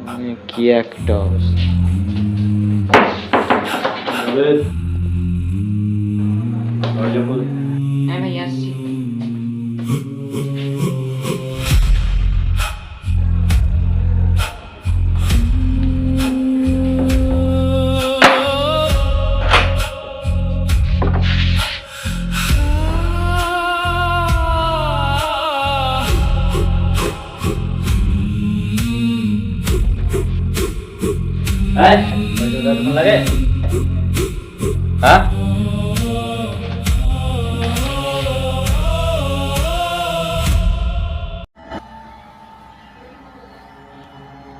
মানে কি একটা অবস্থা। হ্যাঁ ভাই আসছি। লাগে হ্যাঁ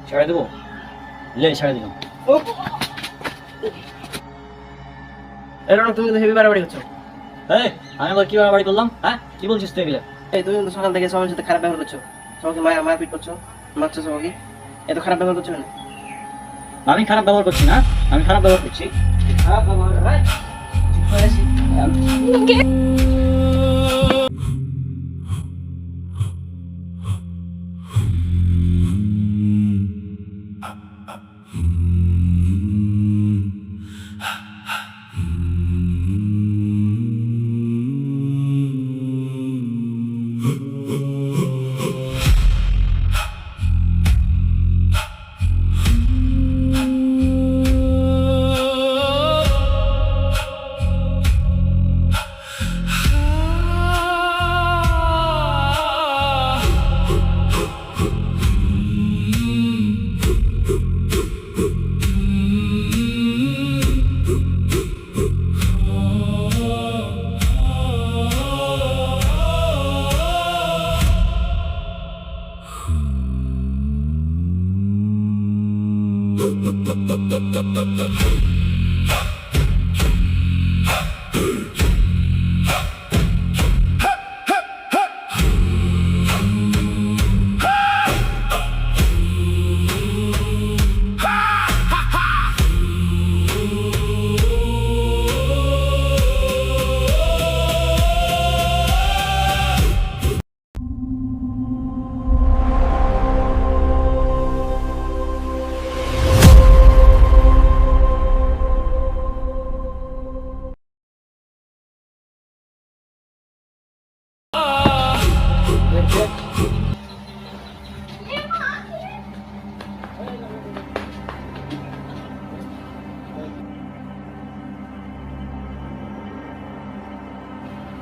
ছেড়ে দেবো লে ছেড়ে দিলাম। এরকম তুমি তো হেভি বাড়াবাড়ি করছো। এই আমি আবার কি বাড়াবাড়ি করলাম? হ্যাঁ কি বলছিস তুই এগুলো? এই তুমি তো সকাল থেকে সবার সাথে খারাপ ব্যবহার করছো, সবাইকে মারপিট করছো, মারছো সবাইকে, এত খারাপ ব্যবহার করছো কেন? আমি খারাপ ব্যবহার করছি না, আমি খারাপ ব্যবহার করছি। খারাপ ব্যবহার ভাই চুপ করে আছি।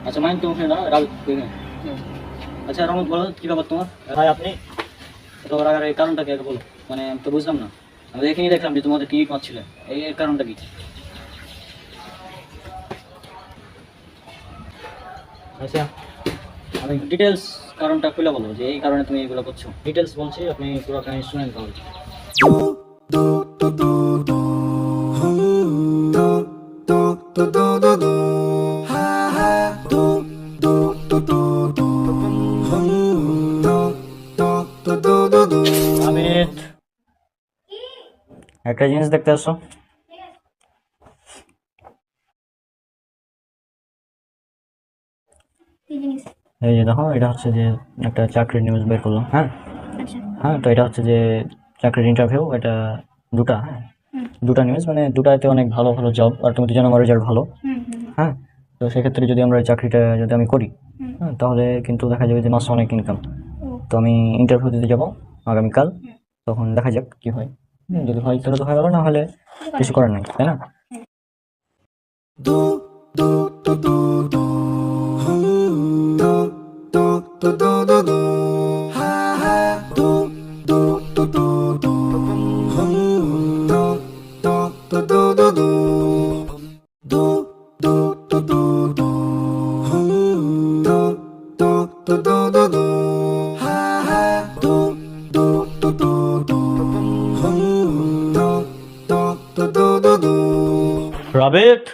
আচ্ছা মাইন্ড তুমি না রাগ দেখে। আচ্ছা রমত বলো কি ব্যাপার তোমার? ভাই আপনি তো রাগার এই কারণটা কি আগে বলো, মানে আমি তো বুঝলাম না। আমি এখানেই দেখলাম যে তোমাদের টিকিট পাচ্ছিলে, এর কারণটা কি? আচ্ছা আমি ডিটেলস কারণটা খুলে বলো যে এই কারণে তুমি এগুলো করছো। ডিটেলস বলছি, আপনি পুরো কাহিনী শুনেন তাহলে। আমিত একটা জিনিস দেখতে আসো। এই যে দেখো, এটা হচ্ছে যে একটা চাকরির নিউজ বের করলাম। হ্যাঁ হ্যাঁ, তো এটা হচ্ছে যে চাকরির ইন্টারভিউ, এটা দুটা। হ্যাঁ দুটা নিউজ, মানে দুটাতে অনেক ভালো ভালো জব, আর তুমি তো জানো আমার রেজাল্ট ভালো। হ্যাঁ তো সেক্ষেত্রে যদি আমরা এই চাকরিটা যদি আমি করি, হ্যাঁ তাহলে কিন্তু দেখা যাবে যে মাসে অনেক ইনকাম। তো আমি ইন্টারভিউ দিতে যাবো আগামীকাল, তখন দেখা যাক কি হয়। যদি হয় তাহলে তো হয়ে গেলো, না হলে কিছু করার নেই, তাই না? রাবেত,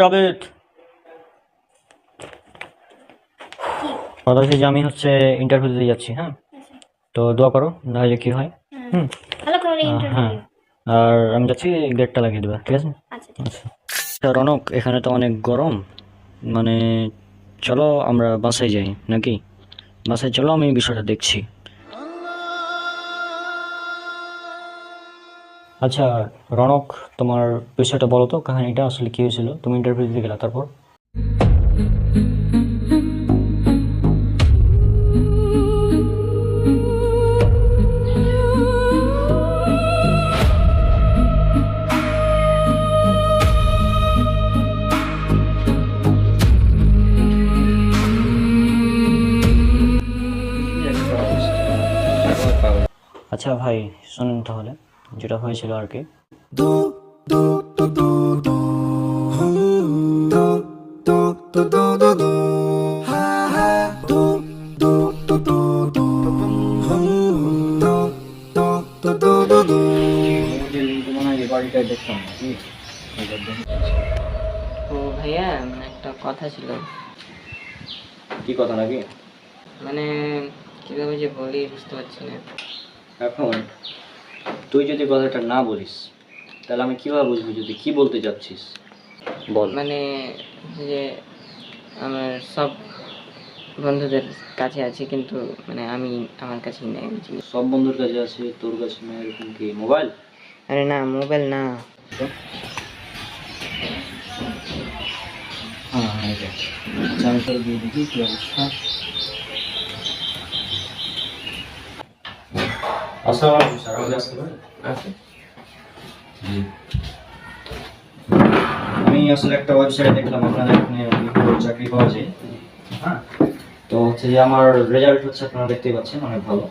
রাবেত, কথা হচ্ছে যে আমি হচ্ছে ইন্টারভিউ দিতে যাচ্ছি। হ্যাঁ তো দোয়া করো, দেখা যাক কি হয়। হুম ভালো করে হ্যাঁ, ইন্টারভিউ। আর আমি যাচ্ছি, গেটটা লাগিয়ে দেবে, ঠিক আছে? আচ্ছা ঠিক আছে। আচ্ছা রনক, এখানে তো অনেক গরম, মানে চলো আমরা বাসায় যাই নাকি? বাসায় চলো, আমি এই বিষয়টা দেখছি। আচ্ছা রনক, তোমার বিষয়টা বলো তো, কাহিনীটা আসলে কি হয়েছিল? তুমি ইন্টারভিউ দিতে গেলা, তারপর? আচ্ছা ভাই শুনুন তাহলে, যেটা হয়েছিল আর কি। তো ভাইয়া মানে একটা কথা ছিল, কি কথা নাকি? মানে কিভাবে যে বলি বুঝতে পারছি না। এখন তুই যদি কথাটা না বলিস তাহলে আমি কিভাবে বুঝবো যদি কি বলতে যাচ্ছিস? বল। মানে যে আমার সব বন্ধুদের কাছে আছে, কিন্তু মানে আমি আমার কাছেই নেই। সব বন্ধুর কাছে আছে, তোর কাছে না, এরকম কি মোবাইল? আরে না, মোবাইল না। হ্যাঁ হ্যাঁ, এটা চাবিটা দিয়ে দেখি কি অবস্থা। আসসালামু আলাইকুম স্যার, আপনি আসতে পারেন? জি। আমি আসলে একটা ওয়েবসাইটে দেখলাম আপনাদের এখানে চাকরি পাওয়া যায়। হ্যাঁ, তো হচ্ছে যে আমার রেজাল্ট হচ্ছে আপনারা দেখতেই পাচ্ছেন অনেক ভালো।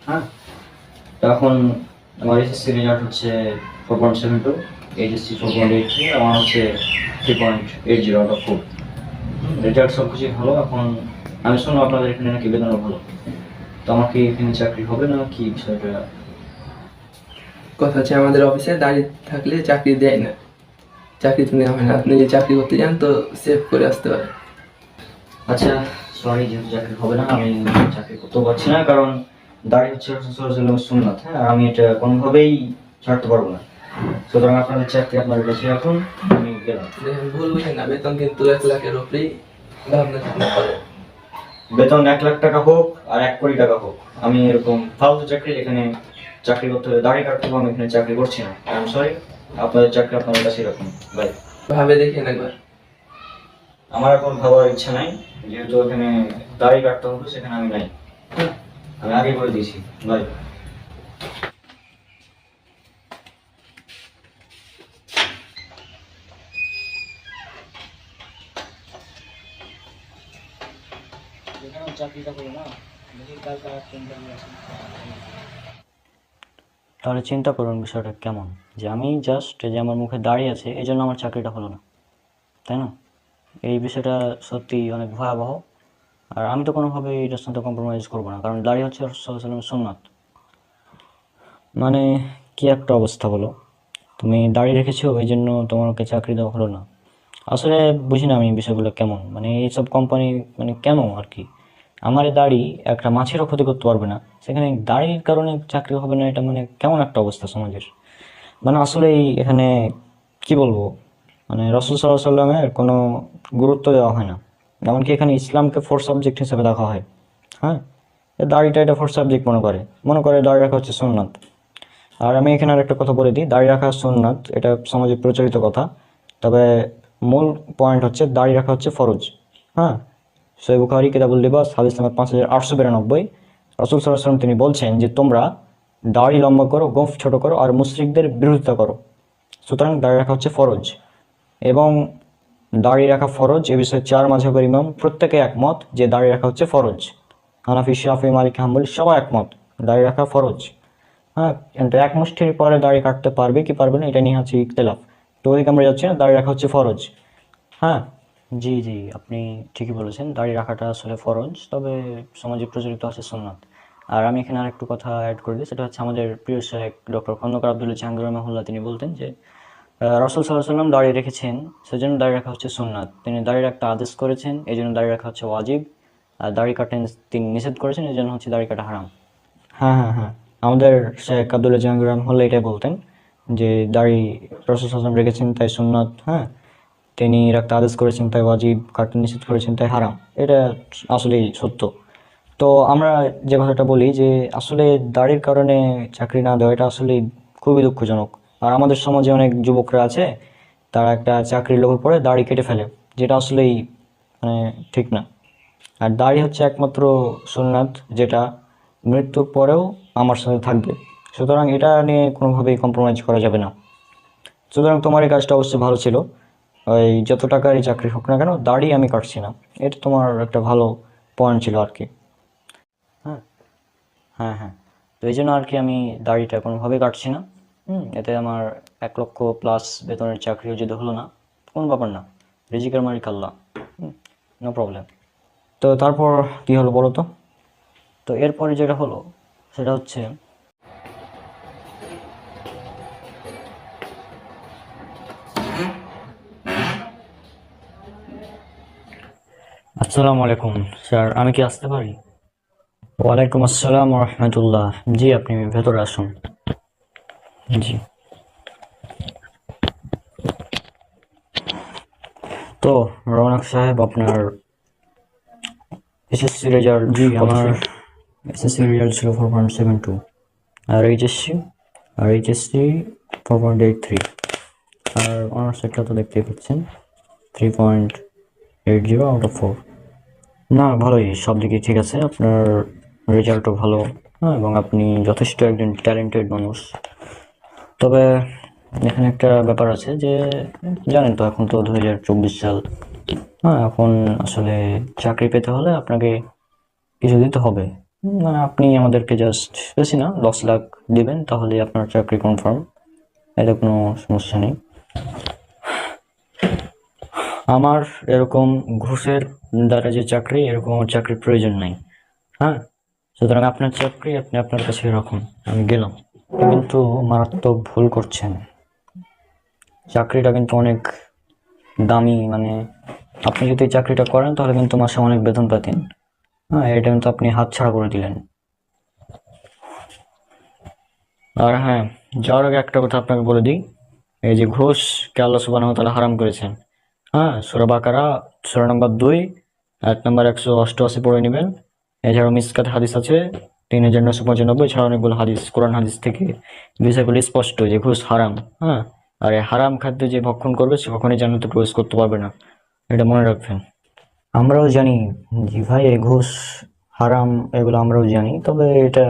হ্যাঁ, তো এখন আমার এসএসসি রেজাল্ট হচ্ছে 4.72, এইচএসসি 4.83, আমার হচ্ছে 3.80 আউট অফ 4। রেজাল্ট সব কিছুই ভালো। এখন আমি শুনলাম আপনাদের এখানে নাকি বেতনও ভালো, তো আমার কি এখানে চাকরি হবে না কি বিষয়টা? কথা হচ্ছে আমাদের অফিসে দাঁড়িয়ে থাকলে চাকরি দেয় না, চাকরি তো নেওয়া হয় না। আপনি যদি চাকরি করতে চান তো সেভ করে আসতে পারেন। আচ্ছা সরি, যেহেতু চাকরি হবে না, আমি চাকরি করতে পারছি না, কারণ দাঁড়িয়ে হচ্ছে সুন্নাত। হ্যাঁ, আর আমি এটা কোনোভাবেই ছাড়তে পারবো না। সুতরাং আপনাদের চাকরি আপনার কাছে রাখুন, আমি গেলাম। দেখেন, ভুল বুঝেন না, বেতন কিন্তু 1 লাখের উপরেই ভাবনা চিন্তা করে। বেতন 1 লাখ টাকা হোক আর 1 কোটি টাকা হোক, আমি এরকম ফালতু চাকরি এখানে চাকরি করতে হবে, দাঁড়িয়ে কাটতে হবে, আমি এখানে চাকরি করছি না। আই এম সরি, আপনাদের চাকরি আপনাদের কাছে রাখুন। বাই। ভাবে দেখেন একবার। আমার এখন ভাবার ইচ্ছা নাই, যেহেতু এখানে দাড়ি কাটতে হবে সেখানে আমি নাই। হ্যাঁ, আমি আগে করে দিয়েছি। বাই। তাহলে চিন্তা করুন বিষয়টা কেমন, যে আমি জাস্ট যে আমার মুখে দাঁড়িয়ে আছে এই জন্য আমার চাকরিটা হলো না, তাই না? এই বিষয়টা সত্যি অনেক ভয়াবহ। আর আমি তো কোনোভাবে এটার সাথে কম্প্রোমাইজ করবো না, কারণ দাঁড়িয়ে হচ্ছে রাসূলুল্লাহ সাল্লাল্লাহু আলাইহি ওয়াসাল্লামের সুন্নাত। মানে কি একটা অবস্থা বলো, তুমি দাঁড়িয়ে রেখেছো এই জন্য তোমাকে চাকরি দেওয়া হলো না। আসলে বুঝি না আমি বিষয়গুলো কেমন, মানে এইসব কোম্পানি মানে কেন আর কি, আমার এই দাড়ি একটা মাছেরও ক্ষতি করতে পারবে না, সেখানে দাড়ির কারণে চাকরি হবে না, এটা মানে কেমন একটা অবস্থা সমাজের। মানে আসলেই এখানে কি বলবো, মানে রাসূল সাল্লাল্লাহু আলাইহি ওয়াসাল্লামের কোনো গুরুত্ব দেওয়া হয় না। এমনকি এখানে ইসলামকে ফোর্থ সাবজেক্ট হিসেবে দেখা হয়। হ্যাঁ, এ দাড়িটা এটা ফোর্থ সাবজেক্ট মনে করে দাড়ি রাখা হচ্ছে সুন্নাত। আর আমি এখানে আর একটা কথা বলে দিই, দাড়ি রাখা সুন্নাত এটা সমাজে প্রচলিত কথা, তবে মূল পয়েন্ট হচ্ছে দাড়ি রাখা হচ্ছে ফরজ। হ্যাঁ, সহিহ বুখারী কিতাবুল লিবাস হাদিস নাম্বার 5892, রাসূল সাল্লাল্লাহু আলাইহি ওয়াসাল্লাম তিনি বলছেন যে তোমরা দাড়ি লম্বা করো, গোঁফ ছোট করো আর মুশরিকদের বিরোধিতা করো। সুতরাং দাড়ি রাখা হচ্ছে ফরজ, এবং দাড়ি রাখা ফরজ এ বিষয়ে 4 মাযহাবের ইমাম প্রত্যেকে একমত যে দাড়ি রাখা হচ্ছে ফরজ। হানাফি, শাফি, মালিকি, হাম্বলি সবাই একমত দাড়ি রাখা ফরজ। হ্যাঁ, কিন্তু এক মুষ্টির পরে দাড়ি কাটতে পারবে কি পারবে না এটা নিয়ে হচ্ছে ইখতিলাফ। তো ওইদিকে আমরা যাচ্ছি না, দাড়ি রাখা হচ্ছে ফরজ। হ্যাঁ, জি জি, আপনি ঠিকই বলেছেন, দাড়ি রাখাটা আসলে ফরজ, তবে সমাজে প্রচলিত আছে সুন্নাত। আর আমি এখানে আরেকটু কথা অ্যাড করে দিই, সেটা হচ্ছে আমাদের প্রিয় শেখ ডক্টর খন্দকার আব্দুল জাহাঙ্গীর রহমাহুল্লাহ তিনি বলতেন যে রাসূল সাল্লাল্লাহু আলাইহি ওয়াসাল্লাম দাড়ি রেখেছেন সেজন্য দাড়ি রাখা হচ্ছে সুন্নাত, তিনি দাড়ি রাখতে আদেশ করেছেন এই জন্য দাড়ি রাখা হচ্ছে ওয়াজিব, আর দাড়ি কাটতে তিনি নিষেধ করেছেন এই জন্য হচ্ছে দাড়ি কাটা হারাম। হ্যাঁ হ্যাঁ হ্যাঁ, আমাদের শেখ আব্দুল্লাহ জাহাঙ্গীর রহমাহুল্লাহ এটাই বলতেন যে দাড়ি রাসূল সাল্লাল্লাহু আলাইহি ওয়াসাল্লাম রেখেছেন তাই সুন্নাত, হ্যাঁ, তিনি রাখতে আদেশ করেছেন তাই ওয়াজিব, কাটতে নিষেধ করেছেন তাই হারাম। এটা আসলেই সত্য। তো আমরা যে কথাটা বলি যে আসলে দাড়ির কারণে চাকরি না দেওয়া এটা আসলে খুবই দুঃখজনক। আর আমাদের সমাজে অনেক যুবকরা আছে, তারা একটা চাকরির লোভে পড়ে দাড়ি কেটে ফেলে, যেটা আসলেই মানে ঠিক না। আর দাড়ি হচ্ছে একমাত্র সুন্নাত যেটা মৃত্যুর পরেও আমার সাথে থাকবে, সুতরাং এটা নিয়ে কোনোভাবেই কম্প্রোমাইজ করা যাবে না। সুতরাং তোমার এই কাজটা অবশ্যই ভালো ছিল। ওই যত টাকারই চাকরি হোক না কেন, দাড়ি আমি কাটছি না, এটা তোমার একটা ভালো পয়েন্ট ছিল আর কি। হ্যাঁ, হ্যাঁ, হ্যাঁ। তো এই জন্য আর কি আমি দাড়িটা কোনোভাবেই কাটছি না। এতে আমার 1 লক্ষ+ বেতনের চাকরিও যদি হলো না, কোনো ব্যাপার না, রিজিকের মালিক আল্লাহ, নো প্রবলেম। তো তারপর কি হলো বলো তো? তো এরপরে যেটা হলো সেটা হচ্ছে, আসসালামু আলাইকুম স্যার, আমি কি আসতে পারি? ওয়ালাইকুম আসসালাম রহমতুল্লাহ। জি, আপনি ভেতরে আসুন। জি। তো রৌনক সাহেব, আপনার এসএসসি রেজাল্ট? জি, আমার এসএসসি রেজাল্ট ছিল 4.72, আর এইচএসসি 4.83, আর অনার্স একটা তো দেখতেই পাচ্ছেন 3.80/4। না, ভালোই, সব দিকে ঠিক আছে, আপনার রেজাল্টও ভালো। হ্যাঁ, এবং আপনি যথেষ্ট একজন ট্যালেন্টেড মানুষ। তবে এখানে একটা ব্যাপার আছে যে, জানেন তো এখন তো 2024 সাল। হ্যাঁ, এখন আসলে চাকরি পেতে হলে আপনাকে কিছু দিতে হবে। মানে আপনি আমাদেরকে জাস্ট বেশি না 10 লাখ দিবেন, তাহলে আপনার চাকরি কনফার্ম, এটা কোনো সমস্যা নেই। আমার এরকম ঘুষের দ্বারা যে চাকরি, এরকম আমার চাকরির প্রয়োজন নাই। হ্যাঁ, সুতরাং আপনার চাকরি আপনি আপনার কাছে রাখুন, আমি গেলাম। কিন্তু মারাত্মক ভুল করছেন, চাকরিটা কিন্তু অনেক দামি। মানে আপনি যদি এই চাকরিটা করেন তাহলে কিন্তু মাসে অনেক বেতন পাতেন। হ্যাঁ, এটা কিন্তু আপনি হাতছাড়া করে দিলেন। আর হ্যাঁ, যাওয়ার আগে একটা কথা আপনাকে বলে দিই, এই যে ঘুষকে আল্লাহ সুবহানাহু ওয়া তাআলা হারাম করেছেন। হ্যাঁ, সূরা বাকারা সূরা নাম্বার 2 আয়াত নাম্বার 188 পড়ে নেবেন। এছাড়াও মিসকাত হাদিস আছে 3995, এছাড়া অনেকগুলো হাদিস, কোরআন হাদিস থেকে বিষয়গুলো স্পষ্ট যে ঘুষ হারাম। হ্যাঁ, আর এই হারাম খাদ্য যে ভক্ষণ করবে সে কখনোই জান্নাতে প্রবেশ করতে পারবে না, এটা মনে রাখবেন। আমরাও জানি জি ভাই, এই ঘুষ হারাম, এগুলো আমরাও জানি, তবে এটা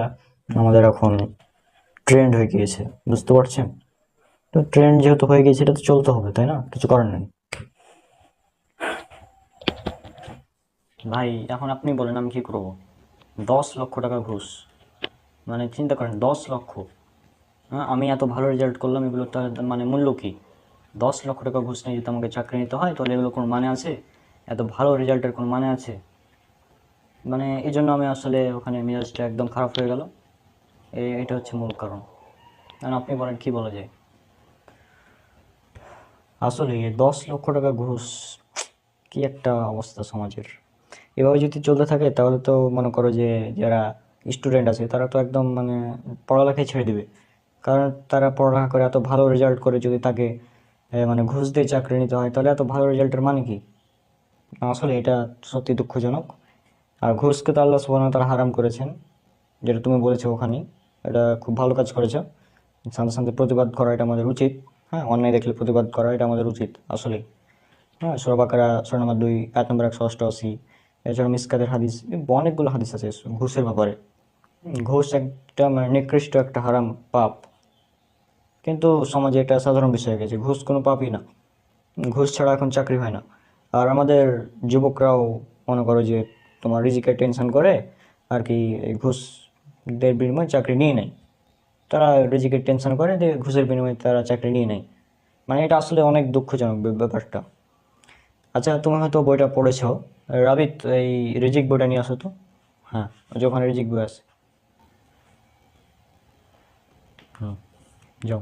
আমাদের এখন ট্রেন্ড হয়ে গিয়েছে, বুঝতে পারছেন? তো ট্রেন্ড যেহেতু হয়ে গিয়েছে, এটা তো চলতে হবে, তাই না? কিছু করার নেই। ভাই, এখন আপনি বলেন আমি কি করব? 10 লক্ষ টাকা ঘুষ, মানে চিন্তা করেন, 10 লক্ষ। হ্যাঁ, আমি এত ভালো রেজাল্ট করলাম, এগুলো তার মানে মূল্য কি? 10 লক্ষ টাকা ঘুষ নিয়ে যদি আমাকে চাকরি নিতে হয়, তাহলে এগুলো কোনো মানে আছে? এত ভালো রেজাল্টের কোনো মানে আছে? মানে এই জন্য আমি আসলে ওখানে মেজাজটা একদম খারাপ হয়ে গেল। এটা হচ্ছে মূল কারণ। কারণ আপনি বলেন কি বলা যায়? আসলে 10 লক্ষ টাকা ঘুষ, কি একটা অবস্থা সমাজের। এভাবে যদি চলতে থাকে তাহলে তো মনে করো যে যারা স্টুডেন্ট আছে তারা তো একদম মানে পড়ালেখাই ছেড়ে দিবে। কারণ তারা পড়ালেখা করে এত ভালো রেজাল্ট করে, যদি তাকে মানে ঘুষ দিয়ে চাকরি নিতে হয়, তাহলে এত ভালো রেজাল্টের মানে কি? আসলে এটা সত্যি দুঃখজনক। আর ঘুষকে তো আল্লাহ সুবহানাহু ওয়া তাআলা হারাম করেছেন, যেটা তুমি বলেছো ওখানে। এটা খুব ভালো কাজ করেছো, সাথে সাথে প্রতিবাদ করা এটা আমাদের উচিত। হ্যাঁ, অন্যায় দেখলে প্রতিবাদ করা এটা আমাদের উচিত আসলে। হ্যাঁ, সূরা বাকারা সূরা নাম্বার 2 আয়াত নাম্বার 188, এছাড়া মিসকাতের হাদিস, অনেকগুলো হাদিস আছে ঘুষের ব্যাপারে। ঘুষ একটা মানে নিকৃষ্ট একটা হারাম পাপ, কিন্তু সমাজে এটা সাধারণ বিষয় হয়ে গেছে। ঘুষ কোনো পাপই না, ঘুষ ছাড়া এখন চাকরি হয় না। আর আমাদের যুবকরাও মনে করো যে তোমার রিজিকের টেনশন করে আর কি, এই ঘুষদের বিনিময়ে চাকরি নিয়ে নেয়। তারা রিজিকের টেনশন করে যে ঘুষের বিনিময়ে তারা চাকরি নিয়ে নেয়। মানে এটা আসলে অনেক দুঃখজনক ব্যাপারটা। আচ্ছা, তুমি হয়তো বইটা পড়েছো, রাবিত, এই রিজিক বইটা নিয়ে আসো তো। হ্যাঁ, ওই যে ওখানে রিজিক বই আছে। যাও।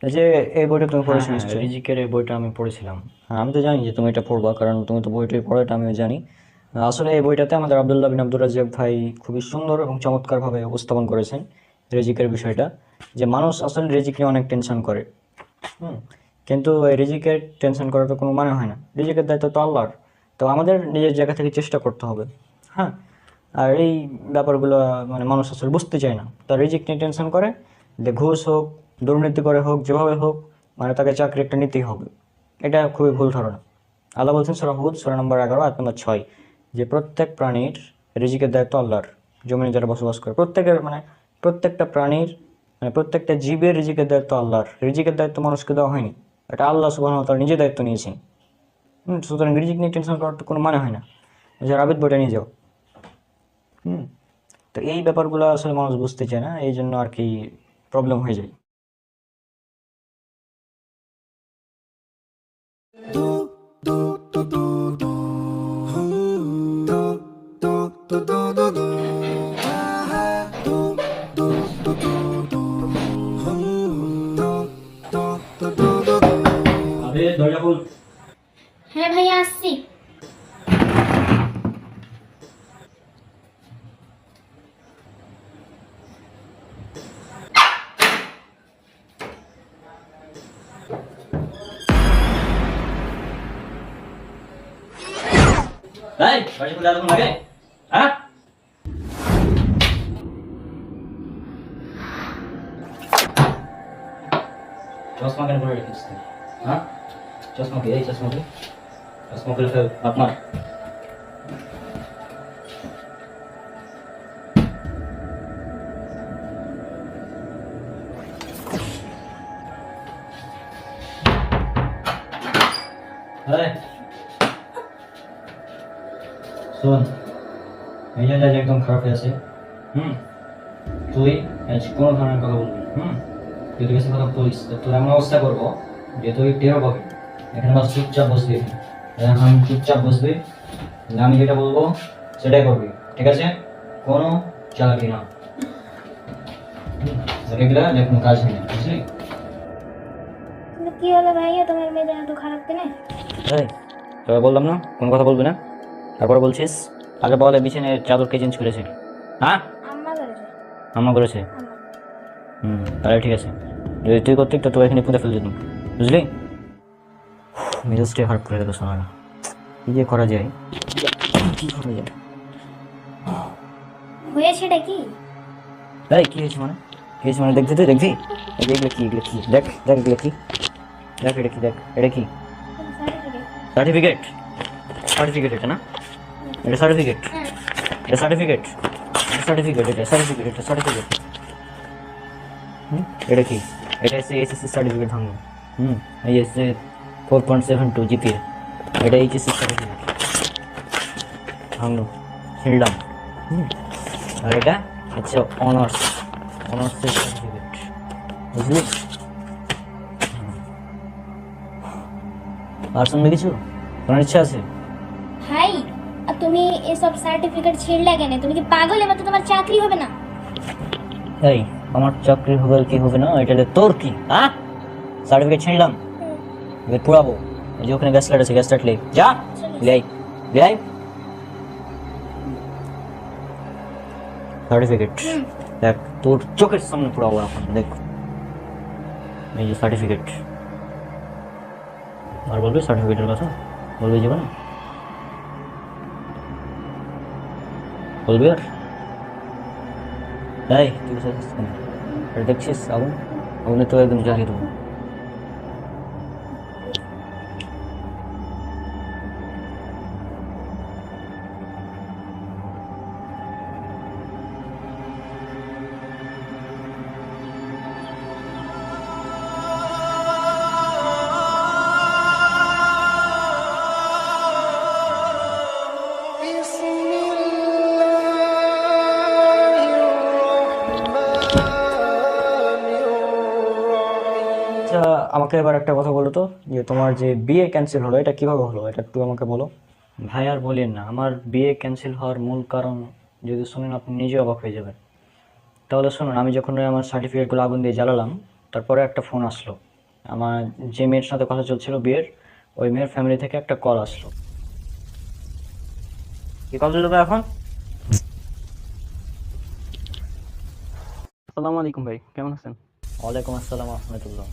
এই যে এই বইটা তুমি পড়েছো নিশ্চয়ই, রিজিকের এই বইটা আমি পড়েছিলাম। হ্যাঁ, আমি তো জানি যে তুমি এটা পড়বা, কারণ তুমি তো বইটাই পড়ো, এটা আমিও জানি। আসলে এই বইটাতে আমাদের আব্দুল্লাহ বিন আব্দুর রাজ্জাক ভাই খুবই সুন্দর এবং চমৎকারভাবে উপস্থাপন করেছেন রিজিকের বিষয়টা, যে মানুষ আসলে রিজিক নিয়ে অনেক টেনশন করে। কিন্তু এই রিজিকের টেনশন করার তো কোনো মানে হয় না, রিজিকের দায়িত্ব তো আল্লাহর। তো আমাদের নিজের জায়গা থেকে চেষ্টা করতে হবে। হ্যাঁ, আর এই ব্যাপারগুলো মানে মানুষ আসলে বুঝতে চায় না, তার রিজিক নিয়ে টেনশন করে যে ঘুষ হোক, দুর্নীতি করে হোক, যেভাবে হোক মানে তাকে চাকরি একটা নিতেই হবে। এটা খুবই ভুল ধারণা। আল্লাহ বলছেন সূরা হুদ সূরা নম্বর 11 আয়াত নম্বর 6 যে প্রত্যেক প্রাণীর রিজিকের দায়িত্ব আল্লাহর। জমিনে যারা বসবাস করে প্রত্যেকের মানে প্রত্যেকটা প্রাণীর মানে প্রত্যেকটা জীবের রিজিকের দায়িত্ব আল্লাহর। রিজিকের দায়িত্ব মানুষকে দেওয়া হয়নি, এটা আল্লাহ সুবহানাহু ওয়া তাআলা নিজে দায়িত্ব নিয়েছেন। সুতরাং রিজিক নিয়ে টেনশন করার তো কোনো মানে হয় না, যারা আবেদ বইটা নিয়ে যাও। তো এই ব্যাপারগুলো আসলে মানুষ বুঝতে চায় না, এই জন্য আর কি প্রবলেম হয়ে যায়। আরে দরজা খুল। হ্যাঁ ভাইয়া আসছি। এই দরজা খুলে এতক্ষণ লাগে? হ্যাঁ চশমা কেন পরে রেখেছিস তুই? হ্যাঁ চশমা কি? এই চশমা কি? চশমা খুলে ফেল আপনার। শোন, মেজাজ একদম খারাপ হয়ে আছে। তুই আজ কোনো ধরনের কথা বলবি না। তুই তোর কাছে কথা বলিস তোর এমন অবস্থা করবো যে তুই টের পাবি। এখানে বাস চুপচাপ বসবি, এখন চুপচাপ বসবি, আমি যেটা বলবো সেটাই করবি, ঠিক আছে? কোনো চালাকি না। এগুলা যে কোনো কাজ নেই, বুঝলি? কিন্তু কি হলো ভাইয়া, তোমার মেজাজ এত খারাপ কেন? এই তবে বললাম না কোনো কথা বলবি না, তারপরে বলছিস। আগে বলে বিছানার চাদর কে চেঞ্জ করেছে? হ্যাঁ আম্মা করেছে। আম্মা করেছে। তাহলে ঠিক আছে, যদি তুই করতে তো তোর এখানে পুঁতে ফেলে দিতাম, বুঝলি? মেজাজটাই খারাপ করে দিল শোনা না, কি যে করা যায়, কি করা যায়? হয়েছেটা কি? তাই কি হয়েছে মানে? কি হয়েছে মানে দেখবি? তুই দেখবি এগুলো কি? এগুলো কি? দেখ দেখ এগুলো কি? দেখ এটা কি? দেখ এটা কি? সার্টিফিকেট। সার্টিফিকেট এটা না? এটা সার্টিফিকেট, এটা সার্টিফিকেট, সার্টিফিকেট, এটা সার্টিফিকেট, এটা সার্টিফিকেট। এটা কি? এটা হচ্ছে এসএসসি সার্টিফিকেট ভাঙলো। এই হচ্ছে 4.72 জিপিএ, এটা এইচএসসি সার্টিফিকেট ভাঙলো, ছিঁড়লাম। আর এটা হচ্ছে অনার্স, অনার্সের সার্টিফিকেট, বুঝলি? আর শুনবে কিছু? তোমার ইচ্ছা আছে? ভাই, আর তুমি এসব সার্টিফিকেট ছিঁড়লে কেন? তুমি কি পাগল? এবার তো তোমার চাকরি হবে না। এই আমার চাকরি হবে কি হবে না এটা তোর কি? হ্যাঁ সার্টিফিকেট ছিঁড়লাম, এবার পুরাবো। এই যে ওখানে গ্যাস লাইট আছে, গ্যাস লাইট লে যা, লে লে সার্টিফিকেট। দেখ তোর চোখের সামনে পুরাবো এখন, দেখ এই যে সার্টিফিকেট। আর বলবি সার্টিফিকেটের কথা? বলবি জীবনে? বলবি আর? তাই তুই দেখছিস আগুন, আগুনে তো একদম জ্বালিয়ে দেবো। আচ্ছা আমাকে এবার একটা কথা বলো তো, যে তোমার যে বিয়ে ক্যান্সেল হলো এটা কিভাবে হলো, এটা একটু আমাকে বলো। ভাই আর বলেন না, আমার বিয়ে ক্যান্সেল হওয়ার মূল কারণ যদি শুনেন আপনি নিজে অবাক হয়ে যাবেন। তাহলে শুনুন, আমি যখন আমার সার্টিফিকেটগুলো আগুন দিয়ে জ্বালালাম, তারপরে একটা ফোন আসলো। আমার যে মেয়ের সাথে কথা চলছিল বিয়ের, ওই মেয়ের ফ্যামিলি থেকে একটা কল আসলো। কি কল দিল এখন? আসসালামু আলাইকুম ভাই, কেমন আছেন? ওয়ালাইকুম আসসালাম রহমতুল্লাহ।